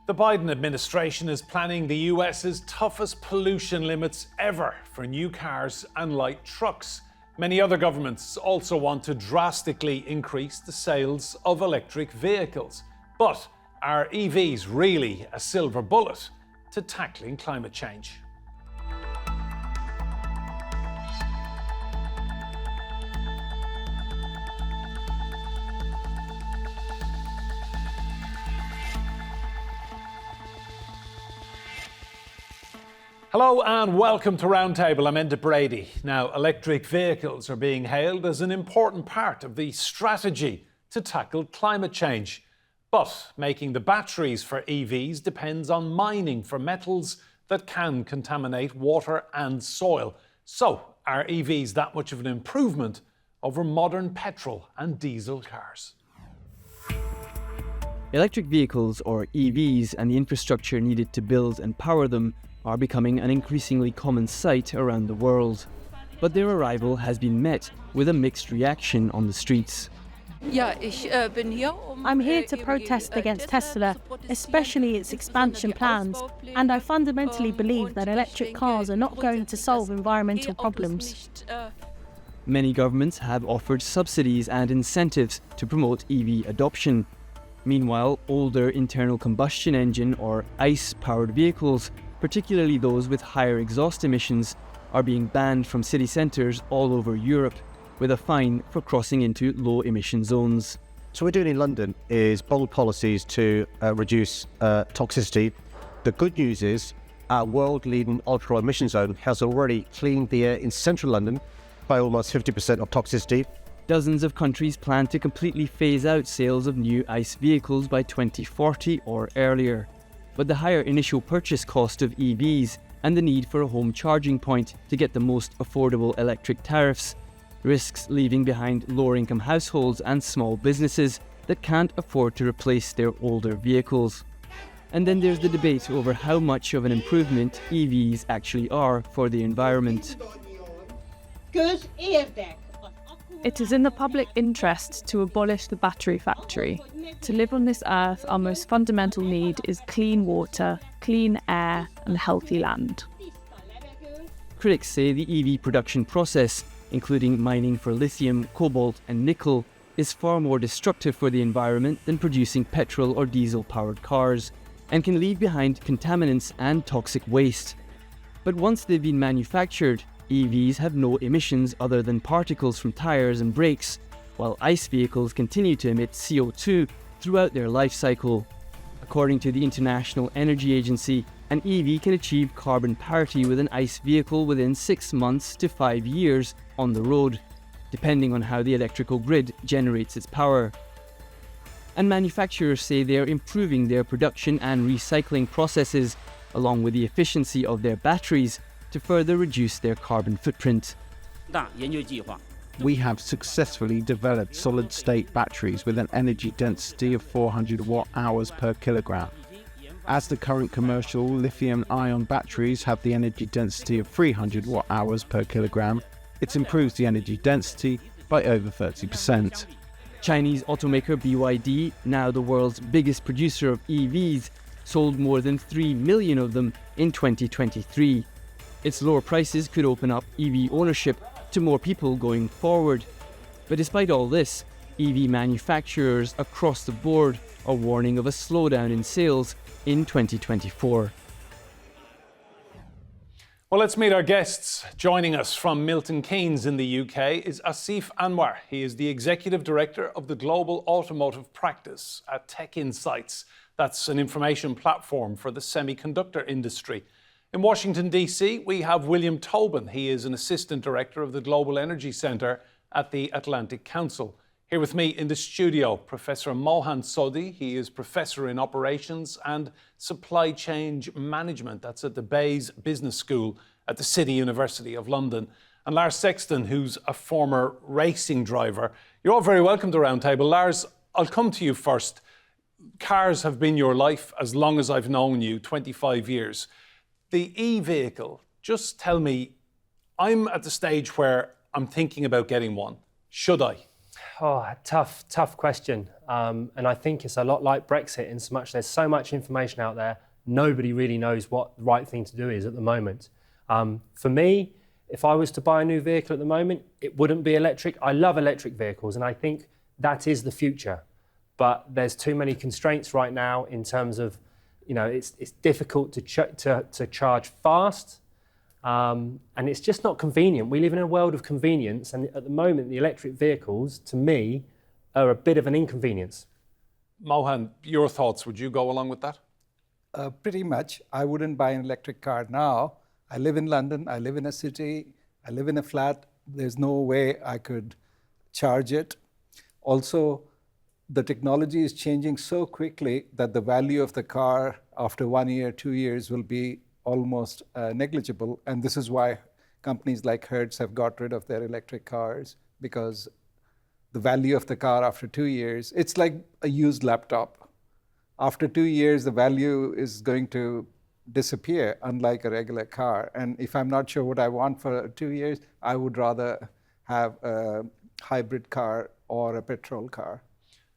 The Biden administration is planning the US's toughest pollution limits ever for new cars and light trucks. Many other governments also want to drastically increase the sales of electric vehicles. But are EVs really a silver bullet to tackling climate change? Hello and welcome to Roundtable. I'm Enda Brady. Now, electric vehicles are being hailed as an important part of the strategy to tackle climate change. But making the batteries for EVs depends on mining for metals that can contaminate water and soil. So, are EVs that much of an improvement over modern petrol and diesel cars? Electric vehicles, or EVs, and the infrastructure needed to build and power them are becoming an increasingly common sight around the world. But their arrival has been met with a mixed reaction on the streets. I'm here to protest against Tesla, especially its expansion plans, and I fundamentally believe that electric cars are not going to solve environmental problems. Many governments have offered subsidies and incentives to promote EV adoption. Meanwhile, older internal combustion engine or ICE-powered vehicles, particularly those with higher exhaust emissions, are being banned from city centres all over Europe, with a fine for crossing into low-emission zones. So what we're doing in London is bold policies to reduce toxicity. The good news is our world-leading ultra-emission zone has already cleaned the air in central London by almost 50% of toxicity. Dozens of countries plan to completely phase out sales of new ICE vehicles by 2040 or earlier. But the higher initial purchase cost of EVs and the need for a home charging point to get the most affordable electric tariffs risks leaving behind lower-income households and small businesses that can't afford to replace their older vehicles. And then there's the debate over how much of an improvement EVs actually are for the environment. It is in the public interest to abolish the battery factory. To live on this earth, our most fundamental need is clean water, clean air, and healthy land. Critics say the EV production process, including mining for lithium, cobalt, and nickel, is far more destructive for the environment than producing petrol or diesel-powered cars, and can leave behind contaminants and toxic waste. But once they've been manufactured, EVs have no emissions other than particles from tyres and brakes, while ICE vehicles continue to emit CO2 throughout their life cycle. According to the International Energy Agency, an EV can achieve carbon parity with an ICE vehicle within 6 months to 5 years on the road, depending on how the electrical grid generates its power. And manufacturers say they are improving their production and recycling processes, along with the efficiency of their batteries, to further reduce their carbon footprint. We have successfully developed solid-state batteries with an energy density of 400 watt-hours per kilogram. As the current commercial lithium-ion batteries have the energy density of 300 watt-hours per kilogram, it improves the energy density by over 30%. Chinese automaker BYD, now the world's biggest producer of EVs, sold more than 3 million of them in 2023. Its lower prices could open up EV ownership to more people going forward. But despite all this, EV manufacturers across the board are warning of a slowdown in sales in 2024. Well, let's meet our guests. Joining us from Milton Keynes in the UK is Asif Anwar. He is the Executive Director of the Global Automotive Practice at TechInsights. That's an information platform for the semiconductor industry. In Washington, D.C., we have William Tobin. He is an Assistant Director of the Global Energy Center at the Atlantic Council. Here with me in the studio, Professor ManMohan Sodhi. He is Professor in Operations and Supply Chain Management. That's at the Bayes Business School at the City University of London. And Lars Sexton, who's a former racing driver. You're all very welcome to Roundtable. Lars, I'll come to you first. Cars have been your life as long as I've known you, 25 years. The e-vehicle, just tell me, I'm at the stage where I'm thinking about getting one. Should I? Oh, tough question. And I think it's a lot like Brexit in so much there's so much information out there, nobody really knows what the right thing to do is at the moment. For me, if I was to buy a new vehicle at the moment, it wouldn't be electric. I love electric vehicles and I think that is the future. But there's too many constraints right now in terms of, it's difficult to charge fast. And it's just not convenient. We live in a world of convenience, and at the moment, the electric vehicles, to me, are a bit of an inconvenience. Mohan, your thoughts, would you go along with that? Pretty much. I wouldn't buy an electric car now. I live in London, I live in a city, I live in a flat. There's no way I could charge it. Also, the technology is changing so quickly that the value of the car after 1 year, 2 years will be almost negligible. And this is why companies like Hertz have got rid of their electric cars, because the value of the car after 2 years, it's like a used laptop. After 2 years, the value is going to disappear, unlike a regular car. And if I'm not sure what I want for 2 years, I would rather have a hybrid car or a petrol car.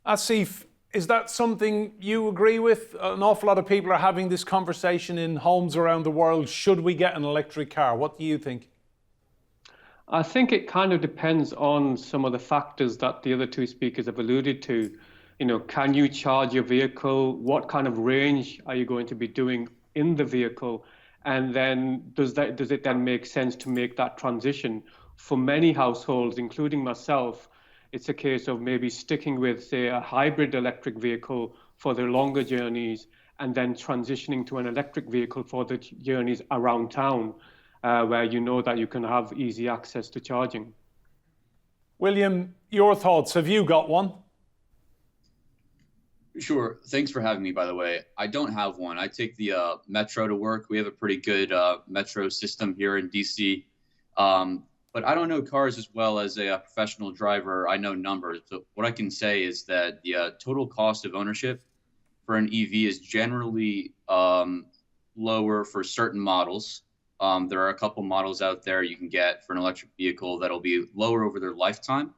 Asif, is that something you agree with? An awful lot of people are having this conversation in homes around the world. Should we get an electric car? What do you think? I think it kind of depends on some of the factors that the other two speakers have alluded to. Can you charge your vehicle? What kind of range are you going to be doing in the vehicle? And then does it then make sense to make that transition? For many households, including myself, it's a case of maybe sticking with, say, a hybrid electric vehicle for their longer journeys and then transitioning to an electric vehicle for the journeys around town, where you know that you can have easy access to charging. William, your thoughts. Have you got one? Sure. Thanks for having me, by the way. I don't have one. I take the metro to work. We have a pretty good metro system here in DC. But I don't know cars as well as a professional driver. I know numbers. So what I can say is that the total cost of ownership for an EV is generally lower for certain models. There are a couple models out there you can get for an electric vehicle that'll be lower over their lifetime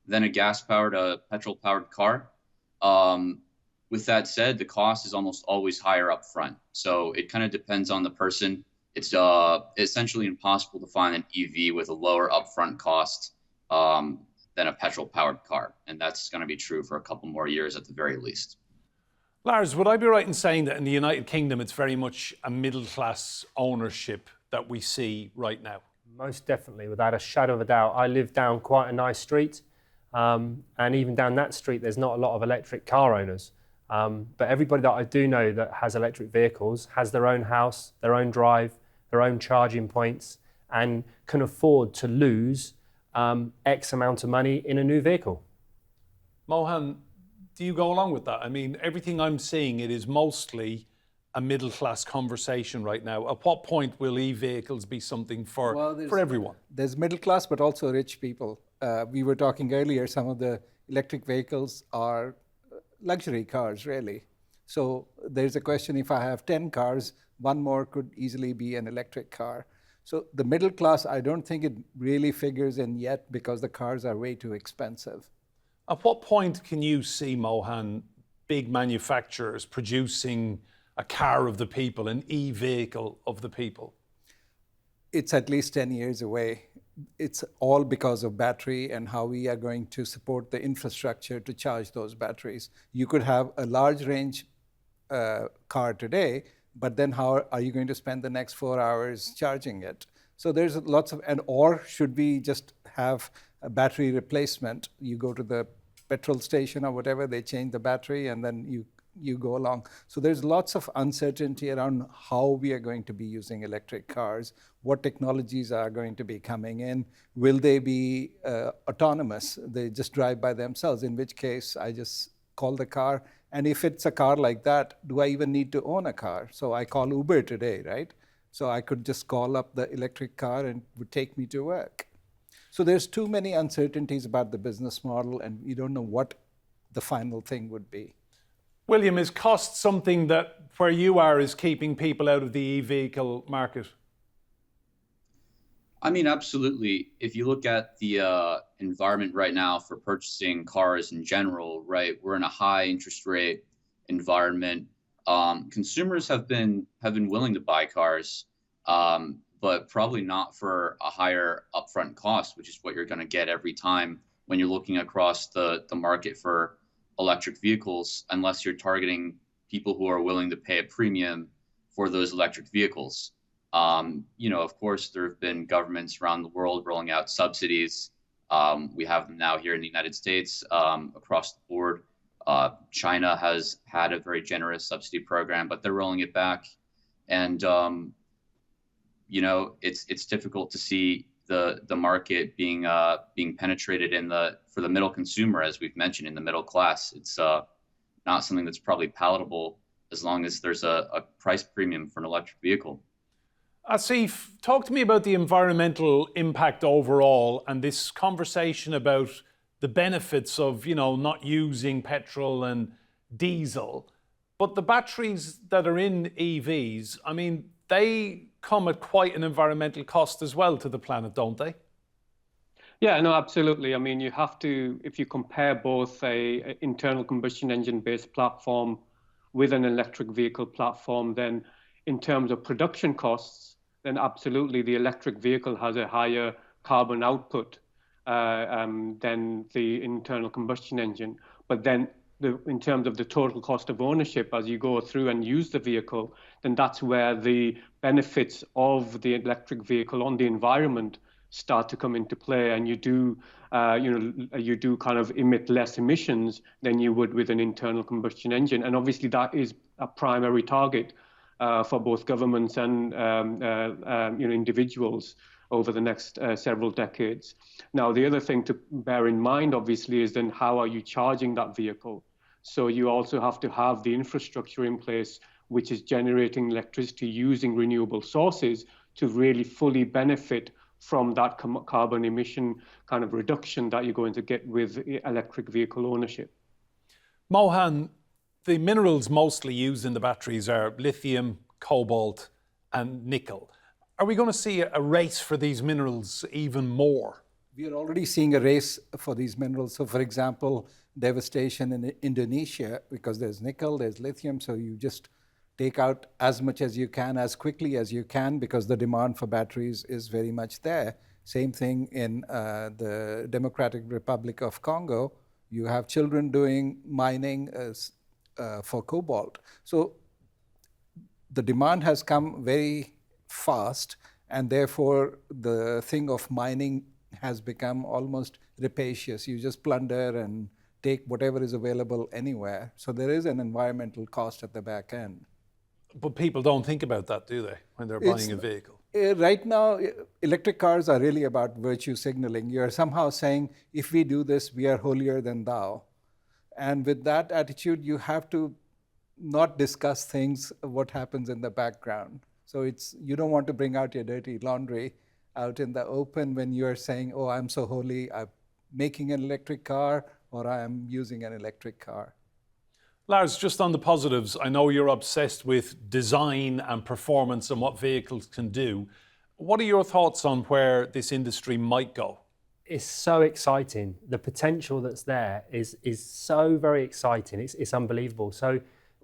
than a gas-powered, petrol-powered car. With that said, the cost is almost always higher up front. So it kind of depends on the person. It's essentially impossible to find an EV with a lower upfront cost than a petrol-powered car. And that's going to be true for a couple more years at the very least. Lars, would I be right in saying that in the United Kingdom, it's very much a middle-class ownership that we see right now? Most definitely, without a shadow of a doubt. I live down quite a nice street. And even down that street, there's not a lot of electric car owners. But everybody that I do know that has electric vehicles has their own house, their own drive, their own charging points, and can afford to lose X amount of money in a new vehicle. Mohan, do you go along with that? I mean, everything I'm seeing, it is mostly a middle-class conversation right now. At what point will e-vehicles be something for everyone? There's middle class, but also rich people. We were talking earlier, some of the electric vehicles are luxury cars, really. So there's a question, if I have 10 cars, one more could easily be an electric car. So the middle class, I don't think it really figures in yet because the cars are way too expensive. At what point can you see, Mohan, big manufacturers producing a car of the people, an e-vehicle of the people? It's at least 10 years away. It's all because of battery and how we are going to support the infrastructure to charge those batteries. You could have a large range car today, but then how are you going to spend the next 4 hours charging it? So there's lots of, or should we just have a battery replacement? You go to the petrol station or whatever, they change the battery and then you go along. So there's lots of uncertainty around how we are going to be using electric cars, what technologies are going to be coming in, will they be autonomous? They just drive by themselves, in which case I just call the car. And if it's a car like that, do I even need to own a car? So I call Uber today, right? So I could just call up the electric car and it would take me to work. So there's too many uncertainties about the business model and we don't know what the final thing would be. William, is cost something that, where you are, is keeping people out of the e-vehicle market? I mean, absolutely. If you look at the environment right now for purchasing cars in general, right, we're in a high interest rate environment. Consumers have been willing to buy cars, but probably not for a higher upfront cost, which is what you're going to get every time when you're looking across the market for electric vehicles, unless you're targeting people who are willing to pay a premium for those electric vehicles. Of course, there have been governments around the world rolling out subsidies. We have them now here in the United States across the board. China has had a very generous subsidy program, but they're rolling it back. And, it's difficult to see the market being penetrated for the middle consumer, as we've mentioned, in the middle class. It's not something that's probably palatable as long as there's a price premium for an electric vehicle. Asif, talk to me about the environmental impact overall and this conversation about the benefits of, not using petrol and diesel. But the batteries that are in EVs, I mean, they come at quite an environmental cost as well to the planet, don't they? Yeah, no, absolutely. I mean, you have to, if you compare both a internal combustion engine-based platform with an electric vehicle platform, then in terms of production costs, then absolutely the electric vehicle has a higher carbon output than the internal combustion engine. But then in terms of the total cost of ownership, as you go through and use the vehicle, then that's where the benefits of the electric vehicle on the environment start to come into play, and you do kind of emit less emissions than you would with an internal combustion engine. And obviously that is a primary target for both governments and individuals over the next several decades. Now, the other thing to bear in mind, obviously, is then how are you charging that vehicle? So you also have to have the infrastructure in place, which is generating electricity using renewable sources to really fully benefit from that carbon emission kind of reduction that you're going to get with electric vehicle ownership. Mohan, the minerals mostly used in the batteries are lithium, cobalt, and nickel. Are we going to see a race for these minerals even more? We are already seeing a race for these minerals. So, for example, devastation in Indonesia, because there's nickel, there's lithium, so you just take out as much as you can, as quickly as you can, because the demand for batteries is very much there. Same thing in the Democratic Republic of Congo. You have children doing mining for cobalt. So the demand has come very fast, and therefore the thing of mining has become almost rapacious. You just plunder and take whatever is available anywhere. So there is an environmental cost at the back end. But people don't think about that, do they, when they're buying a vehicle? Right now, electric cars are really about virtue signaling. You're somehow saying, if we do this, we are holier than thou. And with that attitude, you have to not discuss things, what happens in the background. So you don't want to bring out your dirty laundry out in the open when you're saying, oh, I'm so holy, I'm making an electric car, or I'm using an electric car. Lars, just on the positives, I know you're obsessed with design and performance and what vehicles can do. What are your thoughts on where this industry might go? It's so exciting. The potential that's there is so very exciting. It's unbelievable. So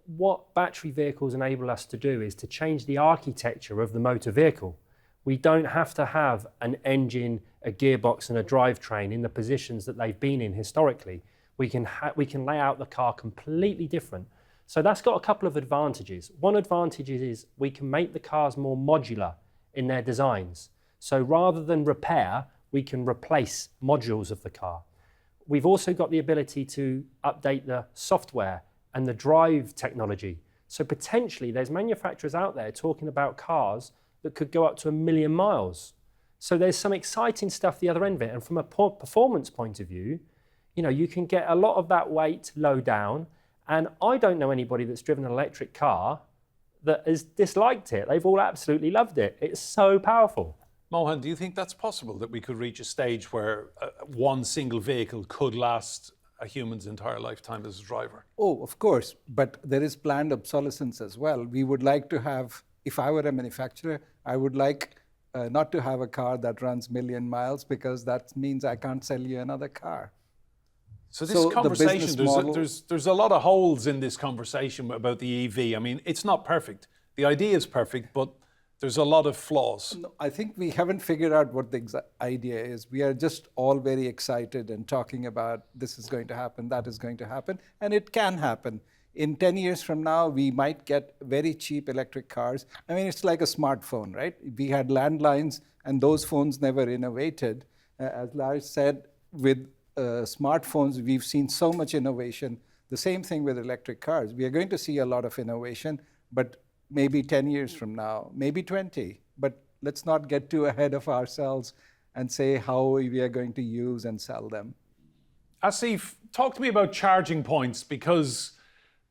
what battery vehicles enable us to do is to change the architecture of the motor vehicle. We don't have to have an engine, a gearbox and a drivetrain in the positions that they've been in historically. We can lay out the car completely different. So that's got a couple of advantages. One advantage is we can make the cars more modular in their designs. So rather than repair, we can replace modules of the car. We've also got the ability to update the software and the drive technology. So potentially there's manufacturers out there talking about cars that could go up to 1 million miles. So there's some exciting stuff the other end of it. And from a performance point of view, you can get a lot of that weight low down. And I don't know anybody that's driven an electric car that has disliked it. They've all absolutely loved it. It's so powerful. Mohan, do you think that's possible, that we could reach a stage where one single vehicle could last a human's entire lifetime as a driver? Oh, of course. But there is planned obsolescence as well. We would like to have, if I were a manufacturer, I would like not to have a car that runs million miles, because that means I can't sell you another car. So this conversation, model, there's a lot of holes in this conversation about the EV. I mean, it's not perfect. The idea is perfect, but there's a lot of flaws. No, I think we haven't figured out what the exact idea is. We are just all very excited and talking about this is going to happen, that is going to happen, and it can happen. In 10 years from now, we might get very cheap electric cars. I mean, it's like a smartphone, right? We had landlines, and those phones never innovated. As Lars said, with smartphones, we've seen so much innovation. The same thing with electric cars. We are going to see a lot of innovation, but maybe 10 years from now, maybe 20. But let's not get too ahead of ourselves and say how we are going to use and sell them. Asif, talk to me about charging points, because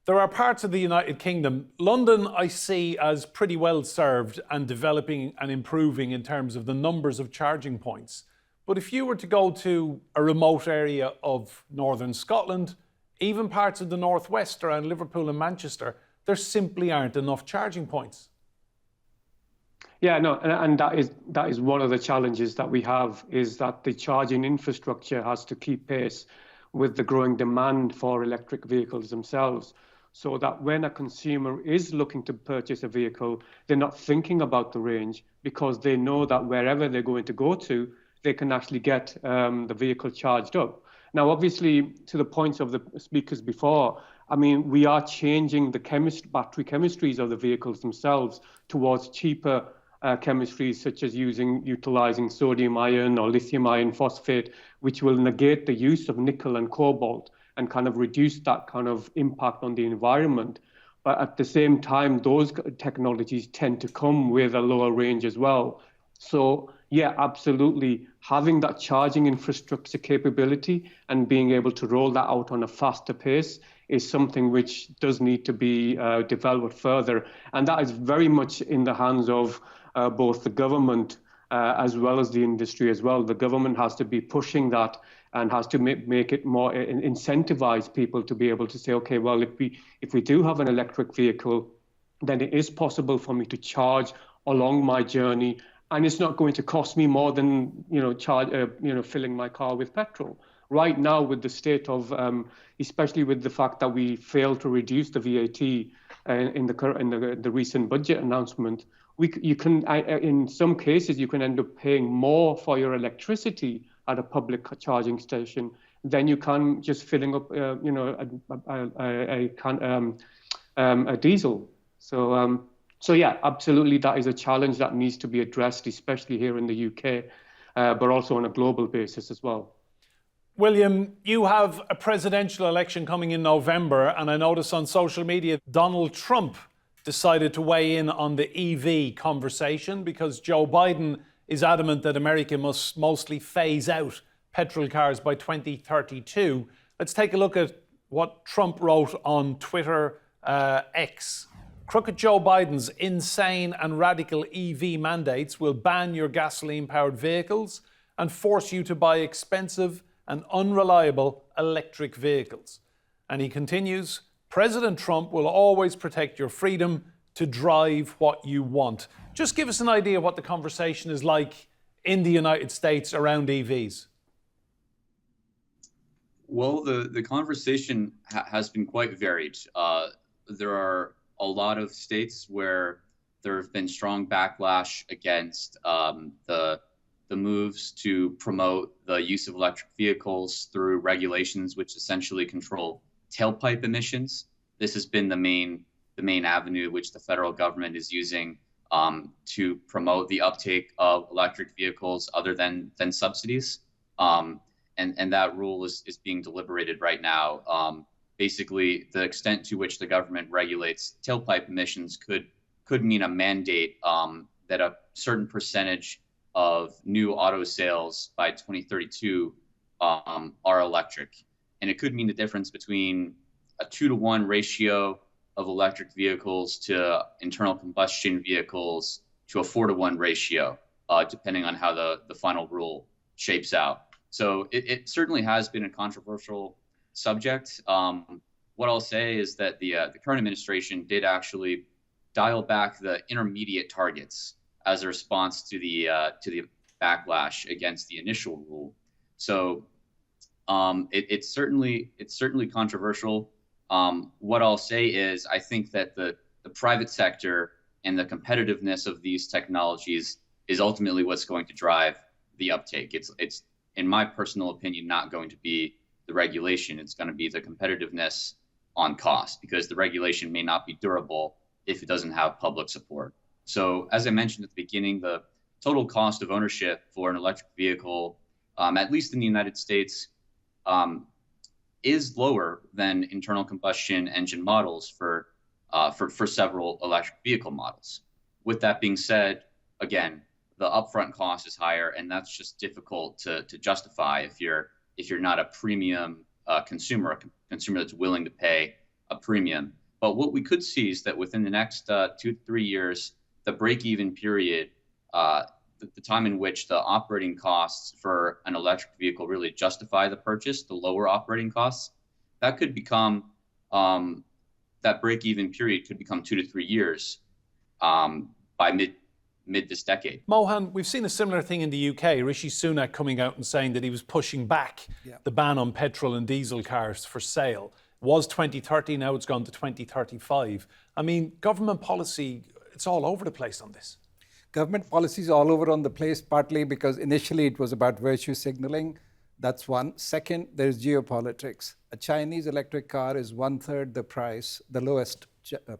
there are parts of the United Kingdom. London I see as pretty well served and developing and improving in terms of the numbers of charging points. But if you were to go to a remote area of northern Scotland, even parts of the northwest around Liverpool and Manchester, there simply aren't enough charging points. Yeah, no, and that is one of the challenges that we have, is that the charging infrastructure has to keep pace with the growing demand for electric vehicles themselves, so that when a consumer is looking to purchase a vehicle, they're not thinking about the range, because they know that wherever they're going to go to, they can actually get the vehicle charged up. Now, obviously, to the points of the speakers before, I mean, we are changing the battery chemistries of the vehicles themselves towards cheaper chemistries, such as utilizing sodium ion or lithium iron phosphate, which will negate the use of nickel and cobalt and kind of reduce that kind of impact on the environment. But at the same time, those technologies tend to come with a lower range as well. So yeah, absolutely. Having that charging infrastructure capability and being able to roll that out on a faster pace is something which does need to be developed further. And that is very much in the hands of both the government as well as the industry as well. The government has to be pushing that and has to make it more, incentivize people to be able to say, okay, well, if we do have an electric vehicle, then it is possible for me to charge along my journey, and it's not going to cost me more than filling my car with petrol. Right now, with the state of, especially with the fact that we failed to reduce the VAT in the recent budget announcement, you can in some cases you can end up paying more for your electricity at a public charging station than you can just filling up a diesel. So yeah, absolutely, that is a challenge that needs to be addressed, especially here in the UK, but also on a global basis as well. William, you have a presidential election coming in November, and I notice on social media Donald Trump decided to weigh in on the EV conversation because Joe Biden is adamant that America must mostly phase out petrol cars by 2032. Let's take a look at what Trump wrote on Twitter X. Crooked Joe Biden's insane and radical EV mandates will ban your gasoline-powered vehicles and force you to buy expensive and unreliable electric vehicles. And he continues, President Trump will always protect your freedom to drive what you want. Just give us an idea of what the conversation is like in the United States around EVs. Well, the conversation has been quite varied. There are a lot of states where there have been strong backlash against the moves to promote the use of electric vehicles through regulations which essentially control tailpipe emissions. This has been the main avenue which the federal government is using to promote the uptake of electric vehicles other than subsidies. And that rule is being deliberated right now. Basically, the extent to which the government regulates tailpipe emissions could mean a mandate that a certain percentage of new auto sales by 2032 are electric. And it could mean the difference between a 2-to-1 ratio of electric vehicles to internal combustion vehicles to a 4-to-1 ratio, depending on how the final rule shapes out. So it certainly has been a controversial subject. What I'll say is that the current administration did actually dial back the intermediate targets as a response to the backlash against the initial rule. So it's certainly controversial. What I'll say is I think that the private sector and the competitiveness of these technologies is ultimately what's going to drive the uptake. It's in my personal opinion not going to be the regulation. It's going to be the competitiveness on cost, because the regulation may not be durable if it doesn't have public support. So as I mentioned at the beginning, the total cost of ownership for an electric vehicle, at least in the United States, is lower than internal combustion engine models for several electric vehicle models. With that being said, again, the upfront cost is higher, and that's just difficult to justify if you're not a premium consumer, a consumer that's willing to pay a premium. But what we could see is that within the next 2 to 3 years, the break-even period, the time in which the operating costs for an electric vehicle really justify the purchase, the lower operating costs, that could become, that break-even period could become 2 to 3 years by mid this decade. Mohan, we've seen a similar thing in the UK. Rishi Sunak coming out and saying that he was pushing back the ban on petrol and diesel cars for sale. It was 2030, now it's gone to 2035. I mean, government policy, it's all over the place on this. Government policy is all over on the place, partly because initially it was about virtue signaling. That's one. Second, there's geopolitics. A Chinese electric car is 1/3 the price, the lowest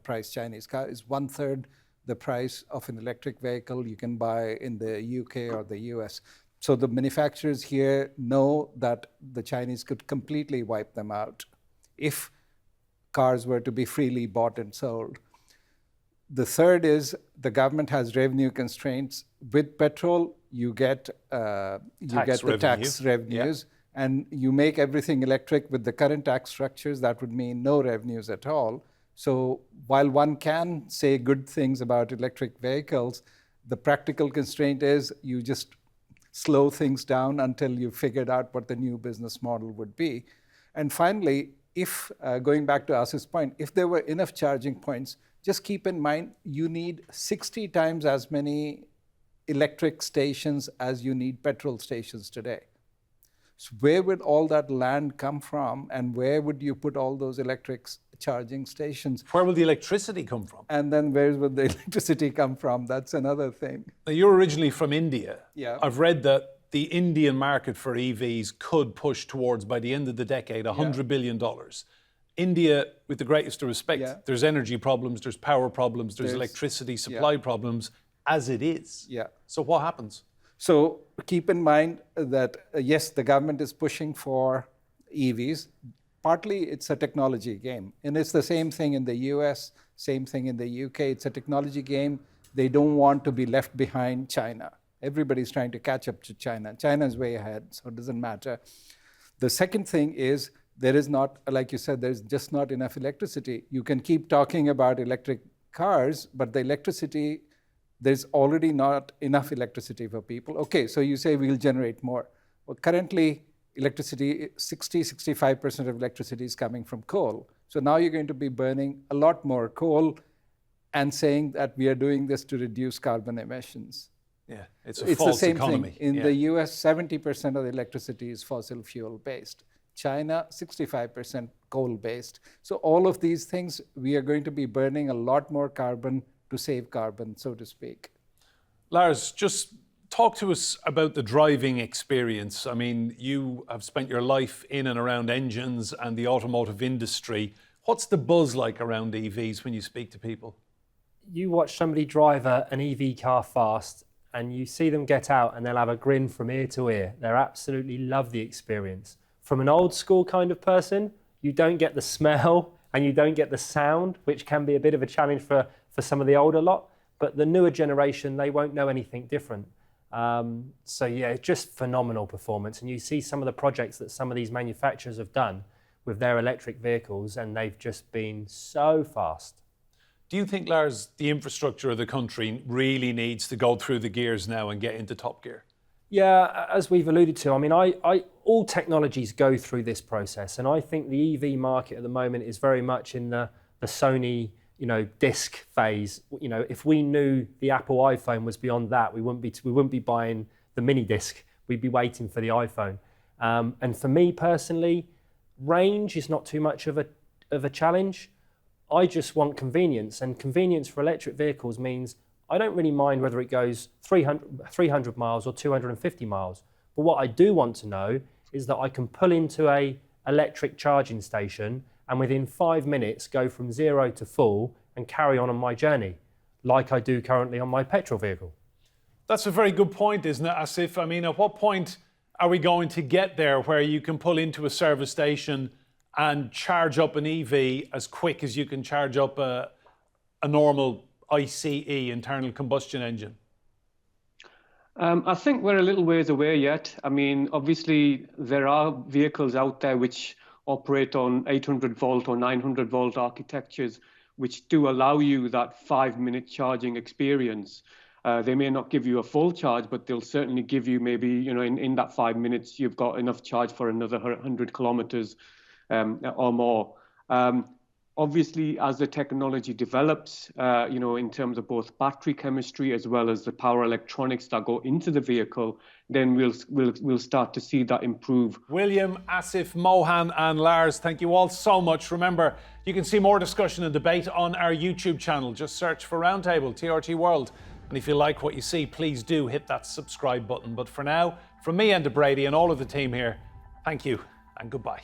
price Chinese car is 1/3 the price of an electric vehicle you can buy in the UK or the US. So the manufacturers here know that the Chinese could completely wipe them out if cars were to be freely bought and sold. The third is the government has revenue constraints. With petrol, you get the tax revenues, and you make everything electric. With the current tax structures, that would mean no revenues at all. So while one can say good things about electric vehicles, the practical constraint is you just slow things down until you've figured out what the new business model would be. And finally, if, going back to Asif's point, if there were enough charging points, just keep in mind, you need 60 times as many electric stations as you need petrol stations today. So where would all that land come from, and where would you put all those electric charging stations? Where will the electricity come from? And then where would the electricity come from? That's another thing. Now, you're originally from India. Yeah. I've read that the Indian market for EVs could push towards, by the end of the decade, $100 billion. India, with the greatest of respect, there's energy problems, there's power problems, there's electricity supply problems, as it is. Yeah. So what happens? So keep in mind that, yes, the government is pushing for EVs. Partly it's a technology game. And it's the same thing in the US, same thing in the UK. It's a technology game. They don't want to be left behind China. Everybody's trying to catch up to China. China's way ahead, so it doesn't matter. The second thing is there is not, like you said, there's just not enough electricity. You can keep talking about electric cars, but the electricity, there's already not enough electricity for people. Okay, so you say we'll generate more. Well, currently, electricity, 65% of electricity is coming from coal. So now you're going to be burning a lot more coal and saying that we are doing this to reduce carbon emissions. Yeah, it's a false the same economy. thing. In the US, 70% of the electricity is fossil fuel based. China, 65% coal based. So all of these things, we are going to be burning a lot more carbon to save carbon, so to speak. Lars, just talk to us about the driving experience. I mean, you have spent your life in and around engines and the automotive industry. What's the buzz like around EVs when you speak to people? You watch somebody drive an EV car fast and you see them get out and they'll have a grin from ear to ear. They absolutely love the experience. From an old school kind of person, you don't get the smell and you don't get the sound, which can be a bit of a challenge for some of the older lot. But the newer generation, they won't know anything different. So yeah, just phenomenal performance. And you see some of the projects that some of these manufacturers have done with their electric vehicles, and they've just been so fast. Do you think, Lars, the infrastructure of the country really needs to go through the gears now and get into top gear? Yeah, as we've alluded to, I mean, all technologies go through this process, and I think the EV market at the moment is very much in the Sony, disc phase. If we knew the Apple iPhone was beyond that, we wouldn't be buying the mini disc. We'd be waiting for the iPhone. And for me personally, range is not too much of a challenge. I just want convenience, and convenience for electric vehicles means I don't really mind whether it goes 300 miles or 250 miles. But what I do want to know is that I can pull into a electric charging station and within 5 minutes go from 0 to full and carry on my journey, like I do currently on my petrol vehicle. That's a very good point, isn't it, Asif? I mean, at what point are we going to get there where you can pull into a service station and charge up an EV as quick as you can charge up a normal ICE, internal combustion engine? I think we're a little ways away yet. I mean, obviously, there are vehicles out there which operate on 800 volt or 900 volt architectures, which do allow you that 5-minute charging experience. They may not give you a full charge, but they'll certainly give you maybe, in that 5 minutes, you've got enough charge for another 100 kilometers or more. Obviously, as the technology develops, in terms of both battery chemistry as well as the power electronics that go into the vehicle, then we'll start to see that improve. William, Asif, Mohan and Lars, thank you all so much. Remember, you can see more discussion and debate on our YouTube channel. Just search for Roundtable, TRT World. And if you like what you see, please do hit that subscribe button. But for now, from me and Brady and all of the team here, thank you and goodbye.